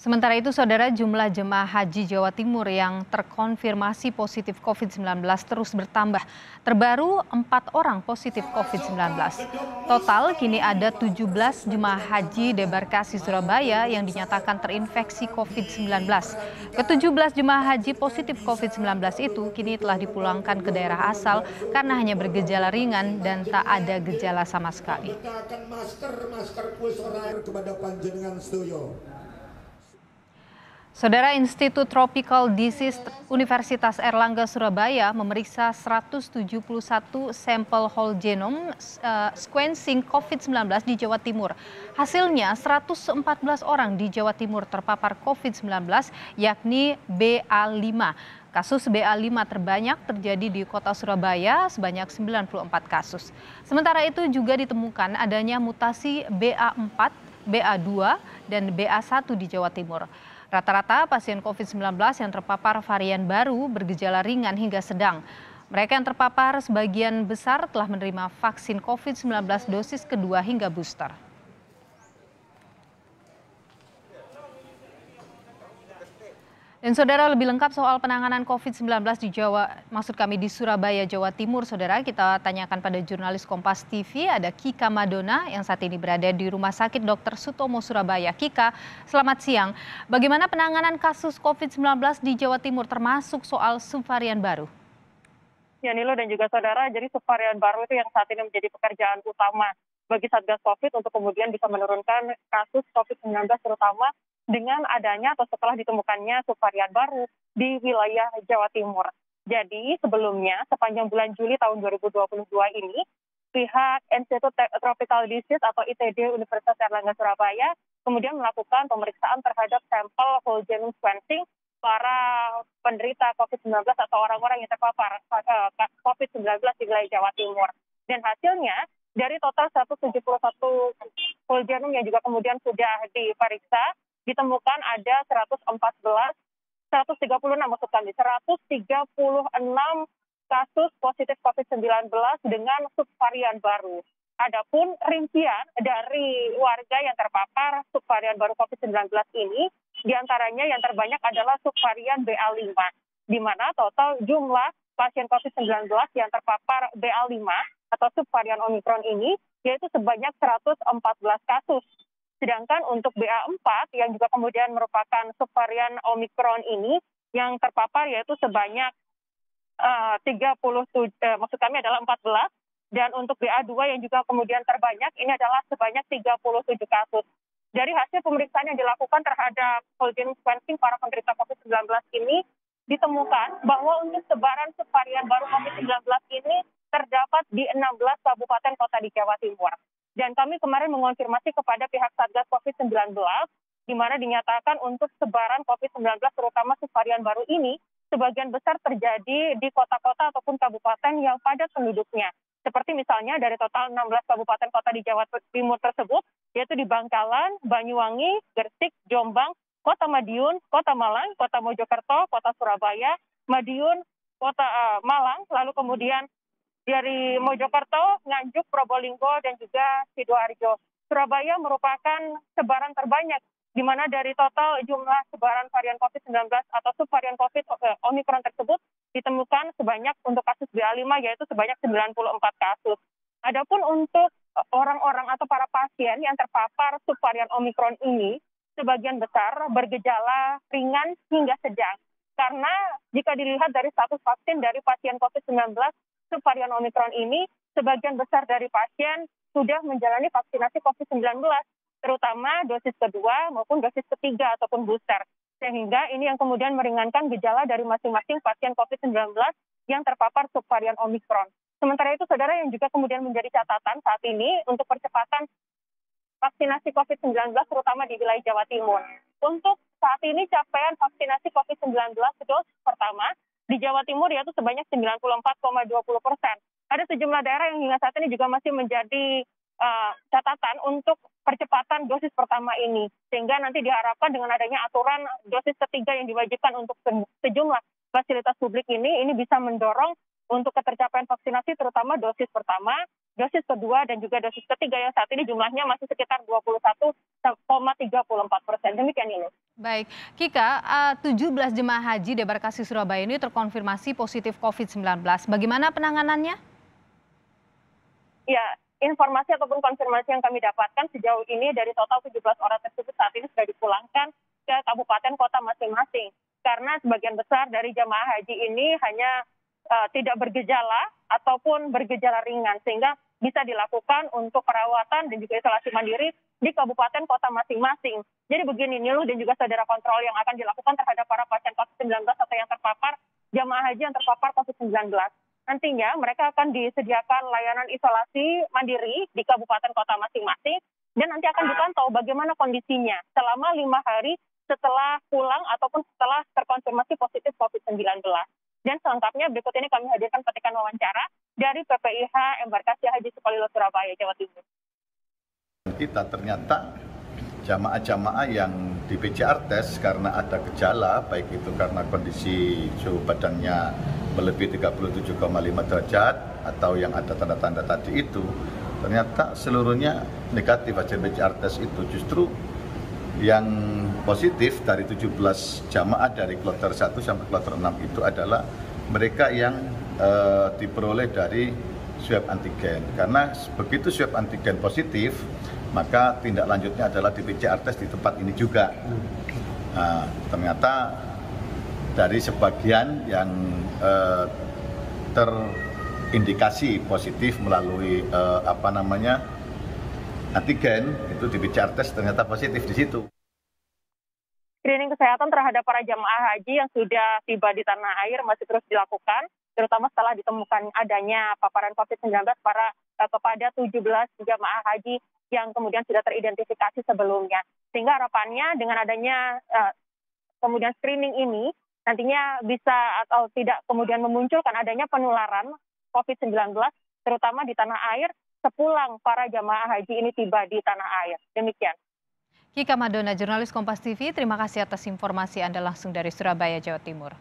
Sementara itu, saudara, jumlah jemaah haji Jawa Timur yang terkonfirmasi positif COVID-19 terus bertambah. Terbaru 4 orang positif COVID-19. Total kini ada 17 jemaah haji debarkasi Surabaya yang dinyatakan terinfeksi COVID-19. Ke-17 jemaah haji positif COVID-19 itu kini telah dipulangkan ke daerah asal karena hanya bergejala ringan dan tak ada gejala sama sekali. Saudara, Institut Tropical Disease Universitas Airlangga Surabaya memeriksa 171 sampel whole genome sequencing COVID-19 di Jawa Timur. Hasilnya 114 orang di Jawa Timur terpapar COVID-19 yakni BA5. Kasus BA5 terbanyak terjadi di kota Surabaya sebanyak 94 kasus. Sementara itu juga ditemukan adanya mutasi BA4, BA2, dan BA1 di Jawa Timur. Rata-rata pasien COVID-19 yang terpapar varian baru bergejala ringan hingga sedang. Mereka yang terpapar sebagian besar telah menerima vaksin COVID-19 dosis kedua hingga booster. Dan saudara, lebih lengkap soal penanganan COVID-19 di Surabaya, Jawa Timur, saudara, kita tanyakan pada jurnalis Kompas TV, ada Kika Madona yang saat ini berada di Rumah Sakit Dr. Sutomo Surabaya. Kika, selamat siang. Bagaimana penanganan kasus COVID-19 di Jawa Timur termasuk soal subvarian baru? Ya, Nilo dan juga saudara, jadi subvarian baru itu yang saat ini menjadi pekerjaan utama bagi Satgas COVID untuk kemudian bisa menurunkan kasus COVID-19 terutama dengan adanya atau setelah ditemukannya subvarian baru di wilayah Jawa Timur. Jadi sebelumnya sepanjang bulan Juli tahun 2022 ini, pihak Institut Tropical Disease atau ITD Universitas Airlangga Surabaya kemudian melakukan pemeriksaan terhadap sampel whole genome sequencing para penderita COVID-19 atau orang-orang yang terpapar COVID-19 di wilayah Jawa Timur. Dan hasilnya dari total 171 whole genome yang juga kemudian sudah diperiksa, ditemukan ada 136 kasus positif COVID-19 dengan subvarian baru. Adapun rincian dari warga yang terpapar subvarian baru COVID-19 ini, diantaranya yang terbanyak adalah subvarian BA5, di mana total jumlah pasien COVID-19 yang terpapar BA5 atau subvarian Omikron ini yaitu sebanyak 114 kasus. Sedangkan untuk BA4 yang juga kemudian merupakan subvarian Omikron ini yang terpapar yaitu sebanyak 14, dan untuk BA2 yang juga kemudian terbanyak ini adalah sebanyak 37 kasus. Dari hasil pemeriksaan yang dilakukan terhadap whole genome sequencing para penderita COVID-19 ini, ditemukan bahwa untuk sebaran subvarian baru COVID-19 ini terdapat di 16 kabupaten kota di Jawa Timur. Dan kami kemarin mengonfirmasi kepada pihak Satgas COVID-19, di mana dinyatakan untuk sebaran COVID-19 terutama subvarian baru ini, sebagian besar terjadi di kota-kota ataupun kabupaten yang padat penduduknya. Seperti misalnya dari total 16 kabupaten kota di Jawa Timur tersebut, yaitu di Bangkalan, Banyuwangi, Gresik, Jombang, Kota Madiun, Kota Malang, Kota Mojokerto, Kota Surabaya, Madiun, Kota Malang, lalu kemudian dari Mojokerto, Nganjuk, Probolinggo, dan juga Sidoarjo. Surabaya merupakan sebaran terbanyak, di mana dari total jumlah sebaran varian COVID-19 atau subvarian COVID Omikron tersebut ditemukan sebanyak untuk kasus BA5 yaitu sebanyak 94 kasus. Adapun untuk orang-orang atau para pasien yang terpapar subvarian Omikron ini, sebagian besar bergejala ringan hingga sedang. Karena jika dilihat dari status vaksin dari pasien COVID-19 subvarian Omikron ini, sebagian besar dari pasien sudah menjalani vaksinasi COVID-19, terutama dosis kedua maupun dosis ketiga ataupun booster. Sehingga ini yang kemudian meringankan gejala dari masing-masing pasien COVID-19 yang terpapar subvarian Omikron. Sementara itu, saudara, yang juga kemudian menjadi catatan saat ini untuk percepatan vaksinasi COVID-19 terutama di wilayah Jawa Timur. Untuk saat ini capaian vaksinasi COVID-19 dosis pertama di Jawa Timur yaitu sebanyak 94,20%. Ada sejumlah daerah yang hingga saat ini juga masih menjadi catatan untuk percepatan dosis pertama ini. Sehingga nanti diharapkan dengan adanya aturan dosis ketiga yang diwajibkan untuk sejumlah fasilitas publik ini bisa mendorong untuk ketercapaian vaksinasi terutama dosis pertama dosis kedua dan juga dosis ketiga yang saat ini jumlahnya masih sekitar 21,34%. Demikian ini. Baik, Kika, 17 jemaah haji debarkasi Surabaya ini terkonfirmasi positif COVID-19. Bagaimana penanganannya? Ya, informasi ataupun konfirmasi yang kami dapatkan sejauh ini dari total 17 orang tersebut saat ini sudah dipulangkan ke kabupaten kota masing-masing. Karena sebagian besar dari jemaah haji ini hanya tidak bergejala ataupun bergejala ringan, sehingga bisa dilakukan untuk perawatan dan juga isolasi mandiri di kabupaten kota masing-masing. Jadi begini Nilu dan juga saudara kontrol yang akan dilakukan terhadap para pasien COVID-19 atau yang terpapar, jemaah haji yang terpapar COVID-19. Nantinya mereka akan disediakan layanan isolasi mandiri di kabupaten kota masing-masing dan nanti akan dipantau bagaimana kondisinya selama 5 hari setelah pulang ataupun setelah terkonfirmasi positif COVID-19. Dan selengkapnya berikut ini kami hadirkan petikan wawancara dari PPIH Embarkasi Haji Sukolilo Surabaya, Jawa Timur. Kita ternyata jamaah-jamaah yang di PCR test karena ada gejala, baik itu karena kondisi suhu badannya melebihi 37,5 derajat atau yang ada tanda-tanda tadi itu, ternyata seluruhnya negatif hasil PCR test itu. Justru yang positif dari 17 jamaah dari kloter 1 sampai kloter 6 itu adalah mereka yang diperoleh dari swab antigen. Karena begitu swab antigen positif, maka tindak lanjutnya adalah di PCR test di tempat ini juga. Nah, ternyata dari sebagian yang terindikasi positif melalui antigen itu di PCR test ternyata positif di situ. Screening kesehatan terhadap para jamaah haji yang sudah tiba di tanah air masih terus dilakukan, terutama setelah ditemukan adanya paparan COVID-19 kepada 17 jamaah haji yang kemudian sudah teridentifikasi sebelumnya. Sehingga harapannya dengan adanya kemudian screening ini nantinya bisa atau tidak kemudian memunculkan adanya penularan COVID-19 terutama di tanah air sepulang para jamaah haji ini tiba di tanah air. Demikian. Kika Madona, jurnalis Kompas TV, terima kasih atas informasi Anda langsung dari Surabaya, Jawa Timur.